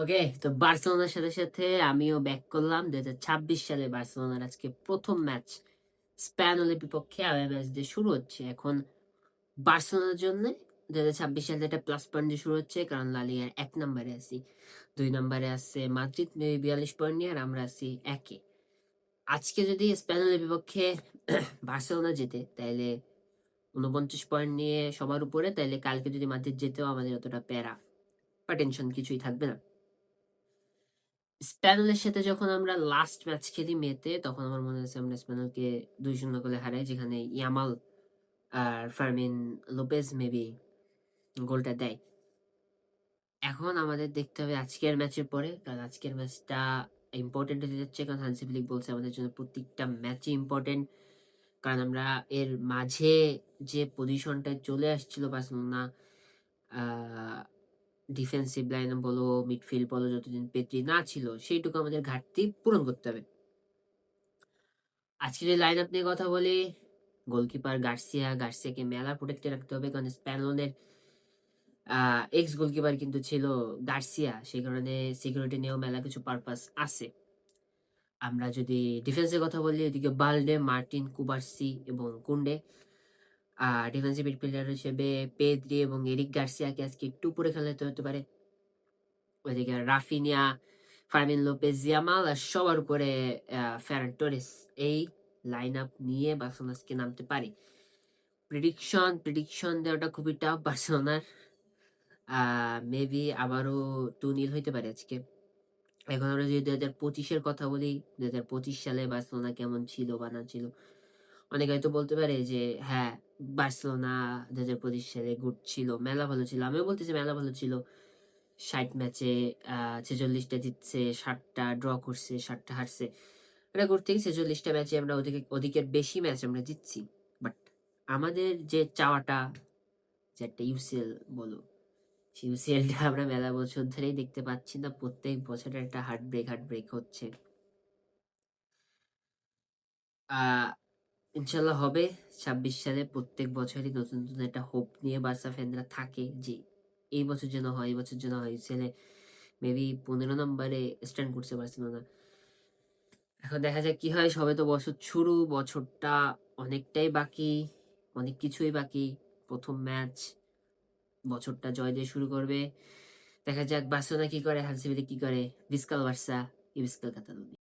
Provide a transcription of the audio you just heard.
ওকে, তো বার্সেলোনার সাথে সাথে আমিও ব্যাক করলাম 2026 সালে বার্সেলোনার আজকে প্রথম ম্যাচ স্প্যানলের বিপক্ষে আওয়ে ম্যাচ দিয়ে শুরু হচ্ছে। এখন বার্সেলোনার জন্য 2026 সালে একটা প্লাস পয়েন্ট দিয়ে শুরু হচ্ছে, কারণ লা লিগার 1 নম্বরে আছি, 2 নম্বরে আছে মাদ্রিদ 42 পয়েন্ট নিয়ে, আর আমরা আছি একে। আজকে যদি স্প্যানলের বিপক্ষে বার্সেলোনা জেতে তাইলে 49 পয়েন্ট নিয়ে সবার উপরে, তাইলে কালকে যদি মাদ্রিদ জেতেও আমাদের অতটা প্যারা বা টেনশন কিছুই থাকবে না। স্প্যানলের সাথে যখন আমরা লাস্ট ম্যাচ খেলি মেতে, তখন আমার মনে আছে আমরা স্প্যানলকে 2-0 গোলে হারাই, যেখানে ইয়ামাল আর ফার্মিন লোপেজ মেবি গোলটা দেয়। এখন আমাদের দেখতে হবে আজকের ম্যাচের পরে, কারণ আজকের ম্যাচটা ইম্পর্টেন্ট হতে যাচ্ছে, কারণ হান্সি ফ্লিক বলছে আমাদের জন্য প্রত্যেকটা ম্যাচই ইম্পর্টেন্ট। কারণ আমরা এর মাঝে যে পজিশনটায় চলে আসছিল বার্সেলোনা, ডিফেন্সিভ লাইন বলো মিডফিল্ড বলো, যতদিন পেদ্রি না ছিল সেইটুকু আমাদের ঘাটতি পূরণ করতে হবে। আজকে যে লাইন আপ নিয়ে কথা বলি, গোলকিপার গার্সিয়াকে মেলা প্রোটেক্টে রাখতে হবে, কারণ স্প্যানলের এক্স গোলকিপার কিন্তু ছিল গার্সিয়া, সেই কারণে সিকিউরিটি নিয়েও মেলা কিছু পারপাস আছে। আমরা যদি ডিফেন্সের কথা বলি, এদিকে বালডে, মার্টিন, কুবার্সি এবং কুন্ডে। ডিফেন্সিভ মিডফিল্ডার হিসেবে পেদ্রি এবং এরিক গার্সিয়াকে আজকে একটু উপরে খেলাতে হতে পারে। ওইদিকে রাফিনিয়া, ফার্মিন লোপেজ, ইয়ামাল, আর সবার উপরে ফেরান টোরেস। এই লাইন আপ নিয়ে বার্সেলোনা আজকে নামতে পারে। প্রেডিকশন দেওয়াটা খুবই টাফ বার্সেলোনার। মেবি আবারও 2-0 হইতে পারে আজকে। এখন আমরা যদি 2025-এর কথা বলি, 2025 সালে বার্সেলোনা কেমন ছিল বা না ছিল, অনেকে হয়তো বলতে পারে যে হ্যাঁ, বার্সেলোনা 2025 সালে গুড ছিল, মেলা ভালো ছিল। আমিও বলতেছি মেলা ভালো ছিল। 60 ম্যাচে 46টা জিতছে, 60টা ড্র করছে, 60টা হারছে। এটা করতে 46টা ম্যাচে আমরা অধিকের বেশি ম্যাচ আমরা জিতছি। বাট আমাদের যে চাওয়াটা, যে একটা ইউসিএল বলো, সেই ইউসিএলটা আমরা মেলা বছর ধরেই দেখতে পাচ্ছি না। প্রত্যেক বছর একটা হার্ট ব্রেক হচ্ছে। আহ ইনশাল্লাহ হবে 26 সালে। প্রত্যেক বছরই নতুন নতুন একটা হোপ নিয়ে বার্সা ফ্যানরা থাকে যে এই বছর যেন হয়, এই বছর যেন হয়। ছেলে মেবি 15 নম্বরে স্ট্যান্ড করছে বার্সেলোনা। এখন দেখা যাক কি হয়। সবে তো বছর শুরু, বছরটা অনেকটাই বাকি, অনেক কিছুই বাকি। প্রথম ম্যাচ, বছরটা জয় দিয়ে শুরু করবে। দেখা যাক বার্সেলোনা কি করে, হানসি ফ্লিক কি করে। ভিস্কাল বার্সা, ইভিস্কাল কাতালুনি।